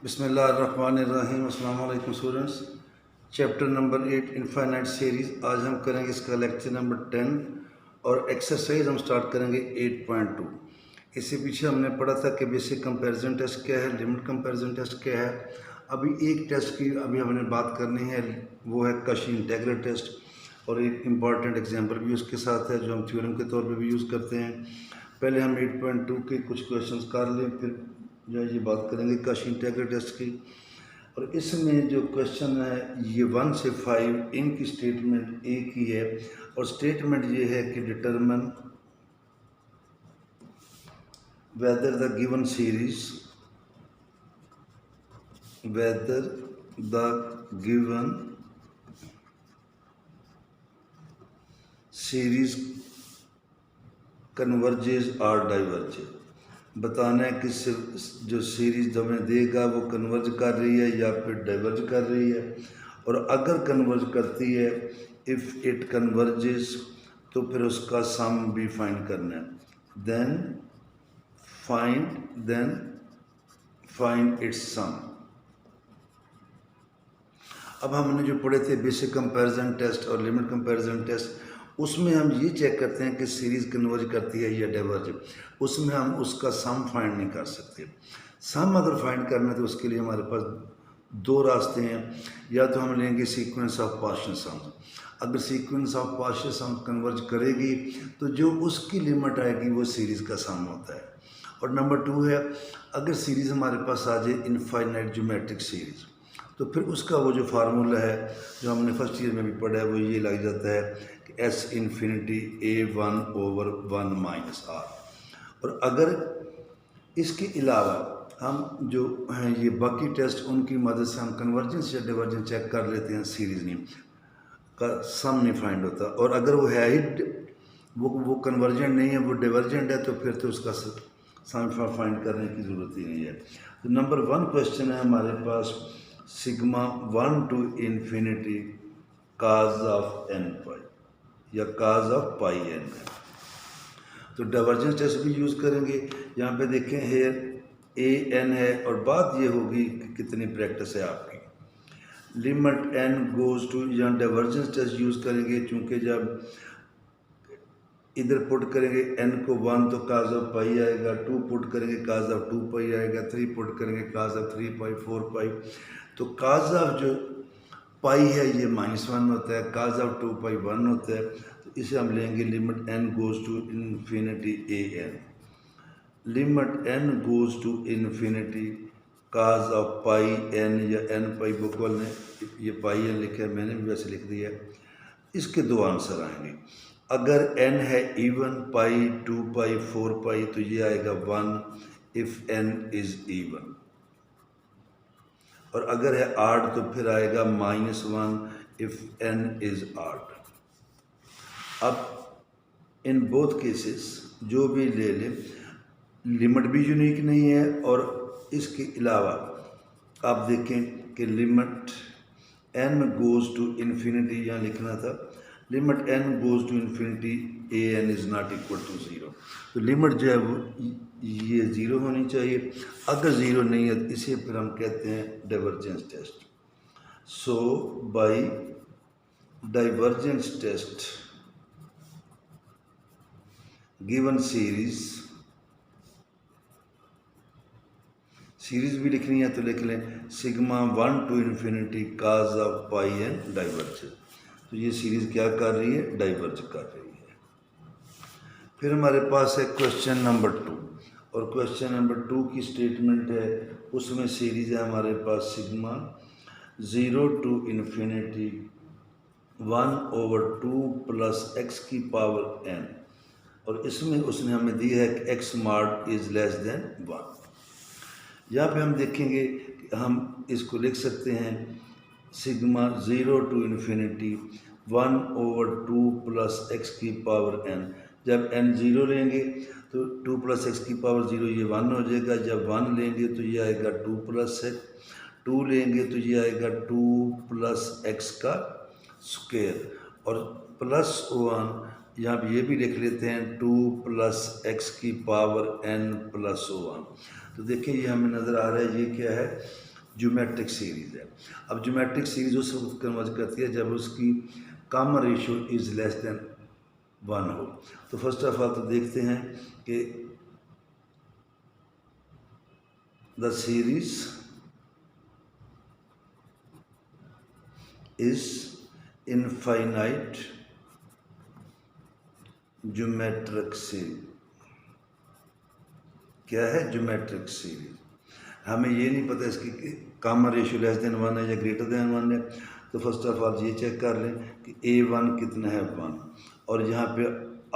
बिस्मिल्लाहिर्रहमानिर्रहीम। अस्सलाम वालेकुम students. Chapter number 8 infinite series, आज हम करेंगे इसका लेक्चर नंबर 10 और एक्सरसाइज हम स्टार्ट करेंगे 8.2। इससे पीछे हमने पढ़ा था कि बेसिक कंपैरिजन टेस्ट क्या है, लिमिट कंपैरिजन टेस्ट क्या है। अभी एक टेस्ट की हमने बात करनी है, वो है कशी इंटीग्रल टेस्ट, और एक इम्पॉर्टेंट एग्जाम्पल भी उसके साथ है जो हम थ्योरम के तौर पर भी यूज़ करते हैं। पहले हम 8.2 के कुछ क्वेश्चंस कर लें, फिर जो है ये बात करेंगे कशी इंटीग्रल टेस्ट की। और इसमें जो क्वेश्चन है ये 1 से 5, इनकी स्टेटमेंट एक ही है, और स्टेटमेंट ये है कि determine whether the given series converges or diverges। बताना है कि जो सीरीज हमें देगा वो कन्वर्ज कर रही है या फिर डाइवर्ज कर रही है। और अगर कन्वर्ज करती है, इफ़ इट कन्वर्जेस, तो फिर उसका सम भी फाइंड करना है। Then find its sum. अब हमने जो पढ़े थे बेसिक कंपैरिजन टेस्ट और लिमिट कंपैरिजन टेस्ट, उसमें हम ये चेक करते हैं कि सीरीज़ कन्वर्ज करती है या डाइवर्ज। उसमें हम उसका सम फाइंड नहीं कर सकते। सम अगर फाइंड करना है तो उसके लिए हमारे पास दो रास्ते हैं। या तो हम लेंगे सीक्वेंस ऑफ पार्शियल सम्स। अगर sequence of partial sum converge करेगी तो जो उसकी लिमिट आएगी वो सीरीज़ का सम होता है। और नंबर 2 है, अगर सीरीज़ हमारे पास आ जाए इनफाइनाइट ज्योमेट्रिक सीरीज़, तो फिर उसका वो जो फार्मूला है जो हमने फर्स्ट ईयर में भी पढ़ा है वो ये लग जाता है कि S infinity A1/1 minus R। और अगर इसके अलावा हम जो हैं ये बाकी टेस्ट, उनकी मदद से हम कन्वर्जेंस या डिवर्जेंस चेक कर लेते हैं, सीरीज़ नहीं का सम नहीं फाइंड होता। और अगर वो है ही वो कन्वर्जेंट नहीं है, वो डिवर्जेंट है, तो फिर तो उसका सम फाइंड करने की ज़रूरत ही नहीं है। तो नंबर 1 क्वेश्चन है हमारे पास, sigma 1 to infinity cos of n pi या काज ऑफ पाई n है। तो डाइवर्जेंस टेस्ट भी यूज़ करेंगे। यहाँ पे देखें हेयर a n है, और बात ये होगी कि कितनी प्रैक्टिस है आपकी। लिमिट n गोज़ टू, यहाँ डाइवर्जेंस टेस्ट यूज़ करेंगे, चूँकि जब इधर पुट करेंगे n को 1 तो काज ऑफ पाई आएगा, 2 पुट करेंगे काज ऑफ 2 पाई आएगा, 3 पुट करेंगे काज ऑफ 3 पाई, 4 पाई। तो काज ऑफ जो पाई है ये -1 होता है, काज ऑफ 2 पाई 1 होता है। तो इसे हम लेंगे limit n goes to infinity a n। Limit n goes to infinity cos of pi n या n पाई, बुक वाले ने ये पाई n लिखा है, मैंने भी वैसे लिख दिया है। इसके दो आंसर आएंगे। अगर n है इवन, पाई 2 पाई 4 पाई, तो ये आएगा 1 इफ़ n इज़ इवन। और अगर है आड तो फिर आएगा -1 इफ़ n इज़ आड। अब इन बोथ केसेस जो भी ले लें, लिमिट भी यूनिक नहीं है, और इसके अलावा आप देखें कि limit n goes to infinity, यहाँ लिखना था limit n goes to infinity a n is not equal to 0। तो लिमिट जो है वो ये 0 होनी चाहिए। अगर 0 नहीं है तो इसे फिर हम कहते हैं divergence test. So by divergence test given series भी लिखनी है तो लिख लें sigma 1 to infinity cos of pi n divergence. तो ये सीरीज़ क्या कर रही है, डाइवर्ज कर रही है। फिर हमारे पास है क्वेश्चन नंबर 2, और क्वेश्चन नंबर 2 की स्टेटमेंट है, उसमें सीरीज़ है हमारे पास sigma 0 to infinity 1/2 plus x की पावर n। और इसमें उसने हमें दी है कि x mod is less than 1। यहाँ पे हम देखेंगे कि हम इसको लिख सकते हैं sigma 0 to infinity 1/2 plus x की पावर n। जब n 0 लेंगे तो 2 प्लस x की पावर 0 ये 1 हो जाएगा। जब 1 लेंगे तो ये आएगा 2 प्लस x, 2 लेंगे तो ये आएगा 2 प्लस x का स्क्वायर, और प्लस 1 यहाँ पर ये भी लिख लेते हैं 2 प्लस x की पावर n प्लस 1। तो देखिए ये हमें नज़र आ रहा है ये क्या है, ज्योमेट्रिक सीरीज़ है। अब ज्योमेट्रिक सीरीज उस वक्त कन्वर्ज करती है जब उसकी common ratio is less than 1 हो। तो फर्स्ट ऑफ ऑल तो देखते हैं कि the series is infinite geometric series. क्या है ज्योमेट्रिक सीरीज? हमें ये नहीं पता इसकी कॉमन रेशियो लेस देन 1 है या ग्रेटर देन 1 है। तो फर्स्ट ऑफ ऑल ये चेक कर लें कि A1 कितना है 1, और यहाँ पे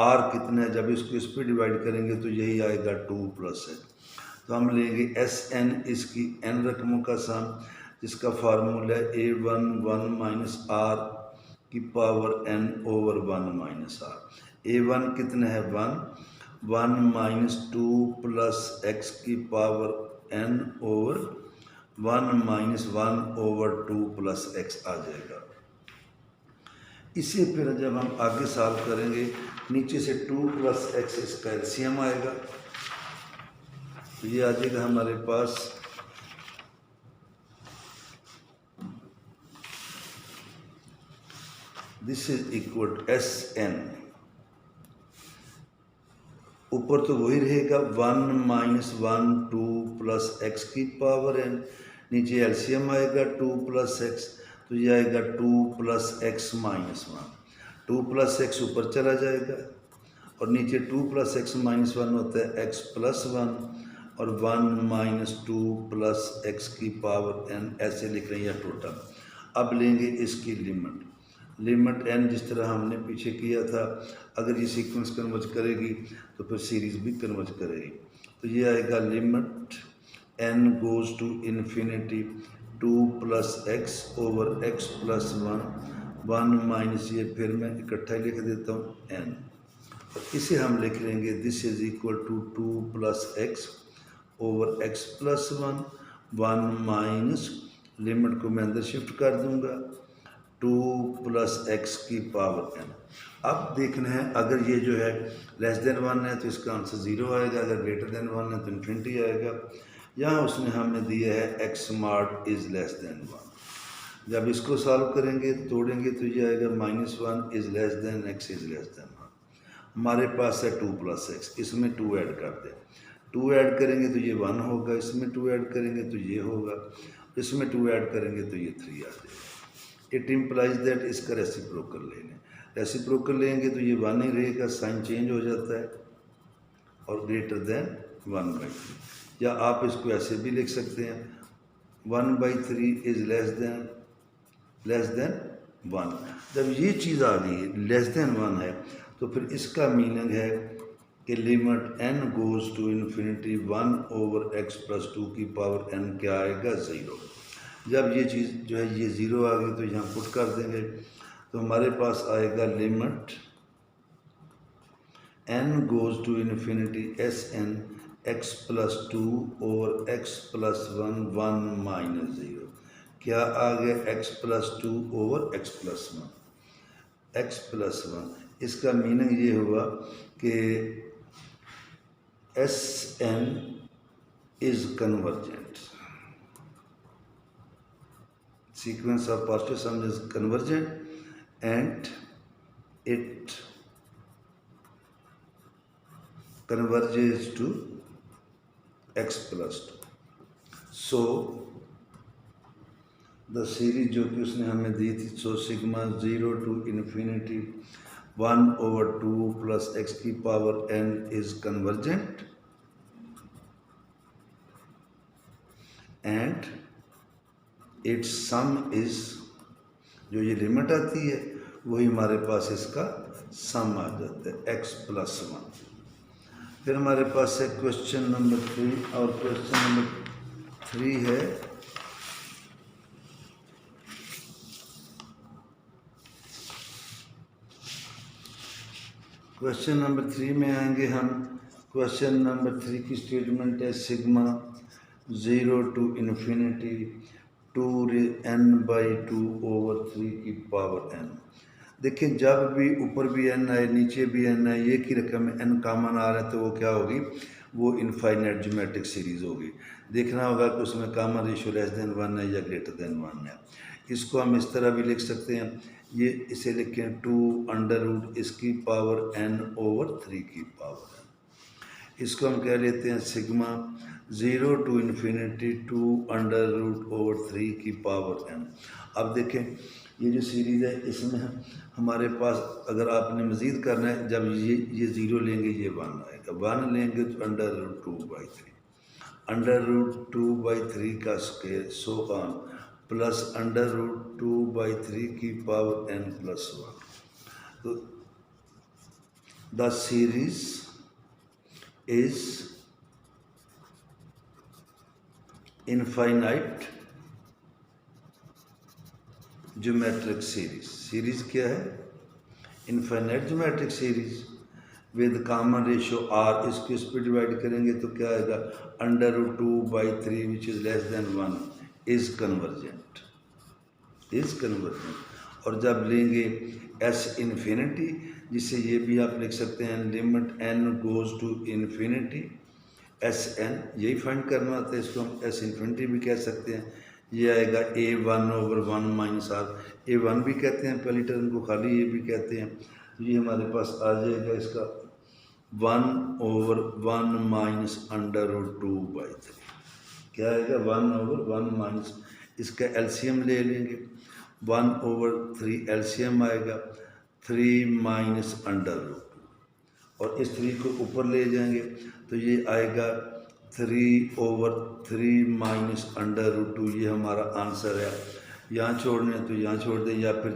R कितना है। जब इसको इस पर डिवाइड करेंगे तो यही आएगा 2 + है। तो हम लेंगे SN इसकी n रकमों का सम, जिसका फार्मूला है A1 1 - R की power n over 1 - R। A1 कितना है 1 - 2 + x की power n over 1 - 1 over 2 + x आ जाएगा। इसे फिर जब हम आगे सॉल्व करेंगे, नीचे से 2 + x इसका एलसीएम आएगा, तो ये आ जाएगा हमारे पास this is equal to SN। ऊपर तो वही रहेगा 1 - 1 2 + x की पावर n, नीचे एलसीएम आएगा 2 + x, तो ये आएगा 2 + x - 1। 2 + x ऊपर चला जाएगा और नीचे 2 + x - 1 होता है x + 1, और 1 - 2 + x की पावर n, ऐसे लिख रहे हैं टोटल। अब लेंगे इसकी लिमिट n जिस तरह हमने पीछे किया था। अगर ये सीक्वेंस कन्वर्ज करेगी तो फिर सीरीज भी कन्वर्ज करेगी। तो ये आएगा limit n goes to infinity 2 + x over x + 1 - ये फिर मैं इकट्ठा लिख देता हूँ n, और इसे हम लिख लेंगे this is equal to 2 + x over x + 1 limit को मैं अंदर शिफ्ट कर दूंगा 2 + x की पावर n। अब देखना है अगर ये जो है लेस देन 1 है तो इसका आंसर 0 आएगा, अगर ग्रेटर देन 1 है तो इन्फिनिटी आएगा। यहाँ उसने हमें दिया है x smart is less than 1। जब इसको सॉल्व करेंगे तोड़ेंगे तो ये आएगा -1 is less then x is less than 1। हमारे पास है 2 + x, इसमें 2 ऐड कर दें। 2 ऐड करेंगे तो ये 1 होगा, इसमें 2 ऐड करेंगे तो ये होगा, इसमें 2 ऐड करेंगे तो ये 3 आ जाएगा। इट इम्प्लाइज दैट इसका रेसिप्रोकल ले लें। रेसिप्रोकल लेंगे तो ये 1 ही रहेगा, साइन चेंज हो जाता है, और ग्रेटर देन 1/3। या आप इसको ऐसे भी लिख सकते हैं 1/3 इज़ लेस देन 1। जब ये चीज़ आ गई है लेस देन 1 है तो फिर इसका मीनिंग है कि limit n goes to infinity 1 over x + 2 की पावर n क्या आएगा 0। जब ये चीज़ जो है ये 0 आ गई तो यहाँ पुट कर देंगे, तो हमारे पास आएगा limit n goes to infinity SN x + 2 over x + 1 -0। क्या आ गया x + 2 ओवर x + 1। इसका मीनिंग ये हुआ कि SN is convergent, sequence of positive sum is convergent and it converges to x + 2। So the series जो कि उसने हमें दी थी, so sigma 0 to infinity 1 over 2 plus x की power n is convergent and its sum is, जो ये limit आती है वही हमारे पास इसका सम आ जाता है x + 1। फिर हमारे पास है क्वेश्चन नंबर 3, और क्वेश्चन नंबर 3 है क्वेश्चन नंबर 3 में आएंगे हम। क्वेश्चन नंबर 3 की स्टेटमेंट है sigma 0 to infinity 2n/2 over 3 की पावर n। देखिए जब भी ऊपर भी n आए नीचे भी n आए, एक ही रकम में n कॉमन आ रहा है तो वो क्या होगी वो इनफाइनाइट ज्योमेट्रिक सीरीज़ होगी। देखना होगा कि उसमें कॉमन रेशियो लेस देन 1 है या ग्रेटर देन 1 है। इसको हम इस तरह भी लिख सकते हैं, ये इसे लिखें 2 अंडर रूट इसकी पावर n ओवर 3 की पावर n। इसको हम कह लेते हैं sigma 0 to infinity 2 under root over 3 की पावर n। अब देखें ये जो सीरीज़ है इसमें हमारे पास अगर आपने मज़ीद करना है, जब ये 0 लेंगे ये 1 आएगा, 1 लेंगे तो अंडर रूट 2/3, अंडर रूट 2/3 का square so on plus under root 2/3 की पावर n प्लस 1। तो the series is infinite geometric series. Series क्या है? Infinite geometric series with common ratio r। इसको इस पर डिवाइड करेंगे तो क्या आएगा? Under root 2/3 which is less than 1 is convergent, is convergent. और जब लेंगे s इन्फिनिटी, जिससे ये भी आप लिख सकते हैं limit n goes to infinity S n, यही फाइंड करना होता है। इसको हम s इन्फिनिटी भी कह सकते हैं। ये आएगा a1 over 1 minus r, a1 भी कहते हैं पहली टर्म को, खाली ये भी कहते हैं। तो ये हमारे पास आ जाएगा इसका 1 ओवर 1 माइनस अंडर रूट 2/3। क्या आएगा? 1 ओवर 1 माइनस, इसका एलसीएम ले लेंगे, 1 ओवर 3 एलसीएम आएगा 3 माइनस अंडर रूट, और इस 3 को ऊपर ले जाएंगे तो ये आएगा 3 ओवर 3 माइनस अंडर रूट 2। ये हमारा आंसर है। यहाँ छोड़ने तो यहाँ छोड़ दें, या फिर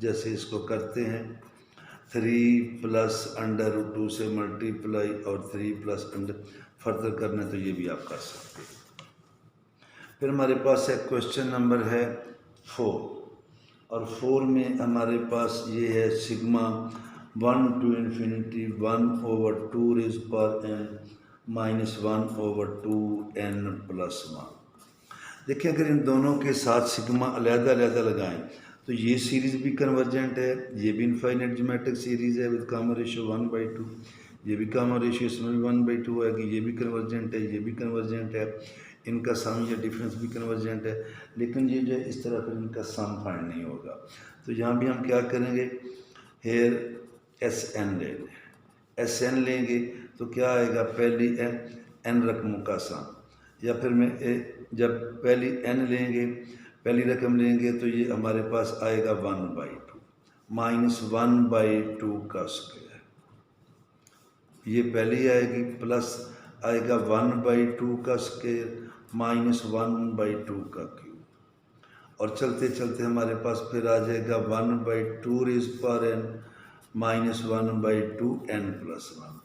जैसे इसको करते हैं 3 प्लस अंडर रूट 2 से मल्टीप्लाई और 3 प्लस अंडर फर्दर करना तो ये भी आप कर सकते हैं। फिर हमारे पास एक क्वेश्चन नंबर है 4, और 4 में हमारे पास ये है sigma 1 to infinity 1 over 2 raise power n minus 1 over 2n plus 1। देखिए अगर इन दोनों के साथ सिग्मा अलग-अलग लगाएं तो ये सीरीज़ भी कन्वर्जेंट है, ये भी इनफाइनाइट ज्योमेट्रिक सीरीज़ है विद कॉमन रेशियो 1/2, ये भी कॉमन रेशियो इसमें भी 1/2 आएगी, ये भी कन्वर्जेंट है, ये भी कन्वर्जेंट है, इनका सम या डिफरेंस भी कन्वर्जेंट है। लेकिन ये जो इस तरह फिर इनका सम फाइंड नहीं होगा। तो यहाँ भी हम क्या करेंगे, हेयर Sn ले लें, Sn लेंगे तो क्या आएगा? पहली n रकमों का सम, या फिर मैं जब पहली n लेंगे, पहली रकम लेंगे तो ये हमारे पास आएगा 1/2 माइनस 1/2 का स्क्वायर, ये पहली आएगी, प्लस आएगा 1/2 का स्क्वायर माइनस 1/2 का क्यूब, और चलते चलते हमारे पास फिर आ जाएगा 1/2 rays power n minus 1/2 n plus 1।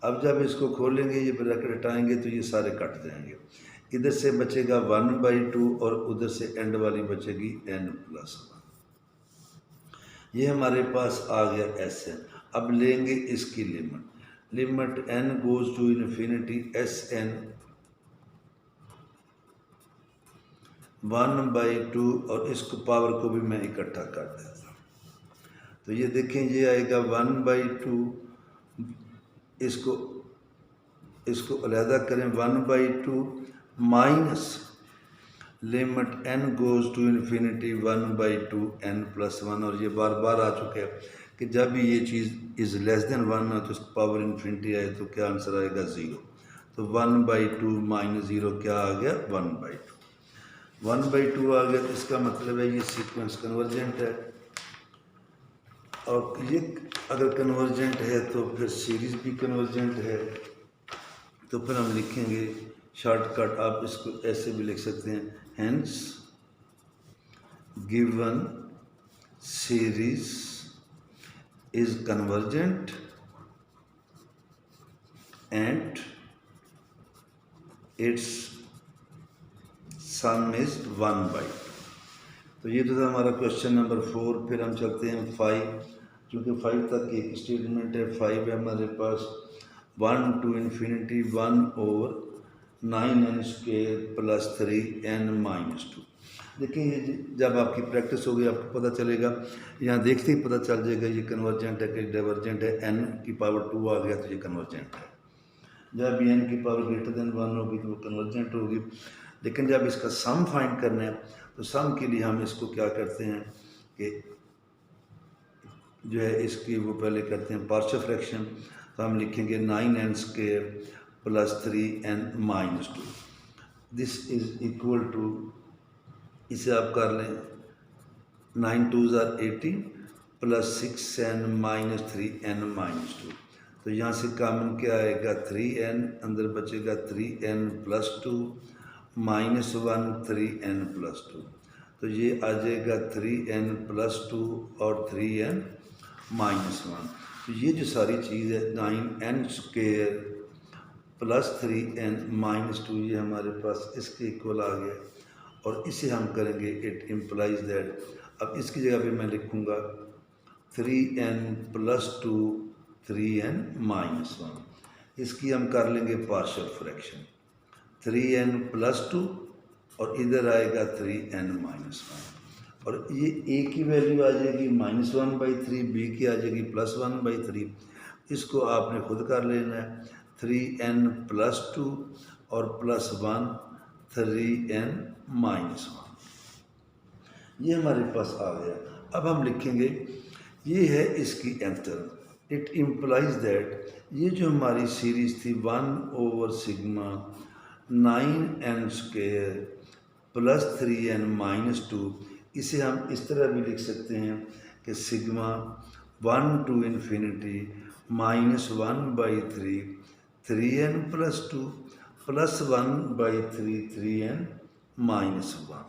अब जब इसको खोलेंगे, ये ब्रैकेट हटाएंगे तो ये सारे कट जाएंगे, इधर से बचेगा 1/2 और उधर से एंड वाली बचेगी n प्लस 1। ये हमारे पास आ गया Sn। अब लेंगे इसकी limit n goes to infinity Sn 1/2, और इसको पावर को भी मैं इकट्ठा कर देता हूँ। तो ये देखें ये आएगा 1/2, इसको अलहदा करें 1/2 minus limit n goes to infinity 1/2 n plus 1। और ये बार बार आ चुके हैं कि जब भी ये चीज़ इज़ लेस देन 1 हो तो इसको पावर इन्फिनिटी आए तो क्या आंसर आएगा? 0। तो 1/2 माइनस 0 क्या आ गया? 1/2। 1/2 आ गया तो इसका मतलब है ये सीक्वेंस कन्वर्जेंट है, और ये अगर कन्वर्जेंट है तो फिर सीरीज़ भी कन्वर्जेंट है। तो फिर हम लिखेंगे शॉर्टकट, आप इसको ऐसे भी लिख सकते हैं, hence given series is convergent and it's some is 1/2। तो ये तो था हमारा क्वेश्चन नंबर 4। फिर हम चलते हैं 5, क्योंकि 5 तक एक स्टेटमेंट है। 5 है हमारे पास 1 to infinity 1 over 9n square plus 3n minus 2। देखिए ये जब आपकी प्रैक्टिस होगी आपको पता चलेगा, यहाँ देखते ही पता चल जाएगा ये कन्वर्जेंट है कि डाइवर्जेंट है। n की पावर 2 आ गया तो ये कन्वर्जेंट है। जब भी n की पावर ग्रेटर देन 1 होगी तो वो कन्वर्जेंट होगी। लेकिन जब इसका सम फाइंड करना है तो सम के लिए हम इसको क्या करते हैं कि जो है इसकी वो पहले करते हैं पार्शियल फ्रैक्शन। तो हम लिखेंगे 9n² plus 3n-2, this is equal to, इसे आप कर लें 9 2s are 18 प्लस 6n-3n-2। तो यहाँ से कॉमन क्या आएगा 3n, अंदर बचेगा 3n+2 -1 3n+2। तो ये आ जाएगा 3n+2 और 3n-1। तो ये जो सारी चीज़ है 9n² प्लस 3n-2 ये हमारे पास इसके इक्वल आ गया। और इसे हम करेंगे इट इम्प्लाइज दैट, अब इसकी जगह पे मैं लिखूँगा 3n+2 3n-1। इसकी हम कर लेंगे पार्शियल फ्रैक्शन 3n+2 और इधर आएगा 3n-1। और ये a की वैल्यू आ जाएगी -1/3, b की आ जाएगी +1/3। इसको आपने खुद कर लेना है 3n+2 और +1 3n-1। ये हमारे पास आ गया। अब हम लिखेंगे ये है इसकी एंथर, इट इम्प्लाइज दैट ये जो हमारी सीरीज़ थी 1/सिग्मा 9n² प्लस 3n-2, इसे हम इस तरह भी लिख सकते हैं कि sigma 1 to infinity -1/3 3n+2 plus 1/3 3n-1।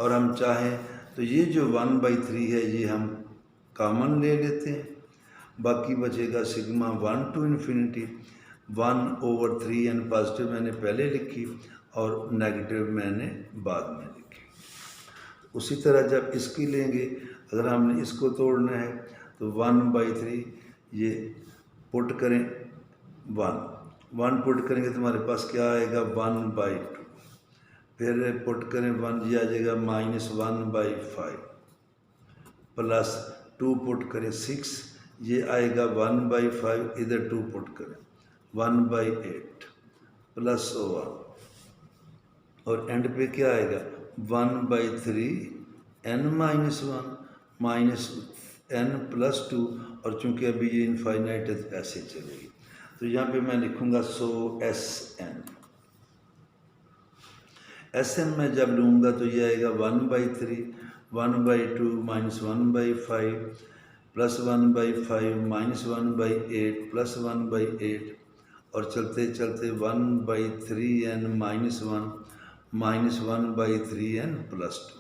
और हम चाहें तो ये जो 1/3 है ये हम कॉमन ले लेते हैं, बाकी बचेगा sigma 1 to infinity 1/3n, positive मैंने पहले लिखी और नेगेटिव मैंने बाद में लिखी। उसी तरह जब इसकी लेंगे, अगर हमने इसको तोड़ना है तो 1/3 ये पुट करें 1 पुट करेंगे तो हमारे पास क्या आएगा 1/2, फिर पुट करें 1 ये आ जाएगा -1/5 प्लस 2 पुट करें 6 ये आएगा 1/5, इधर 2 पुट करें 1/8 प्लस 1 और एंड पे क्या आएगा 1/3 n-1 माइनस n+2, और चूंकि अभी ये इनफाइनाइट है तो ऐसे चलेगी। तो यहाँ पे मैं लिखूँगा सो Sn में जब लूँगा तो ये आएगा 1/3 1/2 -1/5 प्लस 1/5 -1/8 प्लस 1/8 और चलते चलते 1/3n-1 -1/3n+2।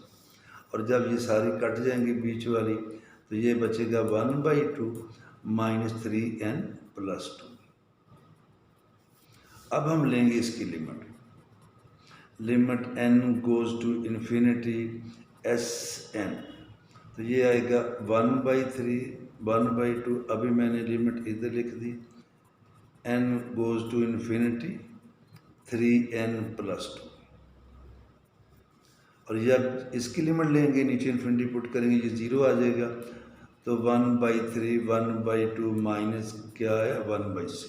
और जब ये सारी कट जाएंगी बीच वाली तो ये बचेगा 1/2 -3n+2। अब हम लेंगे इसकी limit n goes to infinity Sn, तो ये आएगा 1/3 1/2, अभी मैंने लिमिट इधर लिख दी, n goes to infinity 3n+2। और जब इसकी लिमिट लेंगे नीचे इन्फिनिटी पुट करेंगे ये 0 आ जाएगा, तो 1/3 1/2 माइनस क्या है 1/6।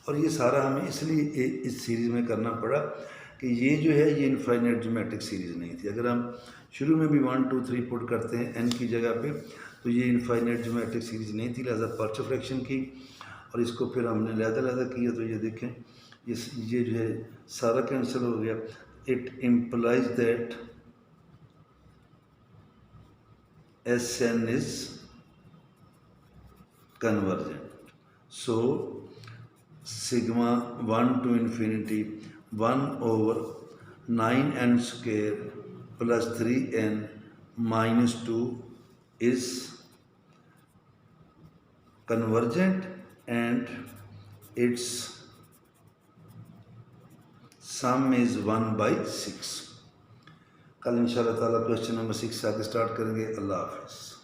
और ये सारा हमें इसलिए इस सीरीज़ में करना पड़ा कि ये जो है ये इनफाइनाइट ज्योमेट्रिक सीरीज़ नहीं थी। अगर हम शुरू में भी 1 2 3 पुट करते हैं n की जगह पे तो ये इनफाइनाइट ज्योमेट्रिक सीरीज़ नहीं थी, लिहाजा पार्शियल फ्रैक्शन की और इसको फिर हमने लहदा किया। तो ये देखें ये जो है सारा कैंसिल हो गया। It implies that Sn is convergent. So sigma 1 to infinity 1/9n² plus 3n-2 is convergent and its sum is 1/6। कल इंशाल्लाह ताला क्वेश्चन नंबर 6 से आगे स्टार्ट करेंगे। अल्लाह हाफिज़।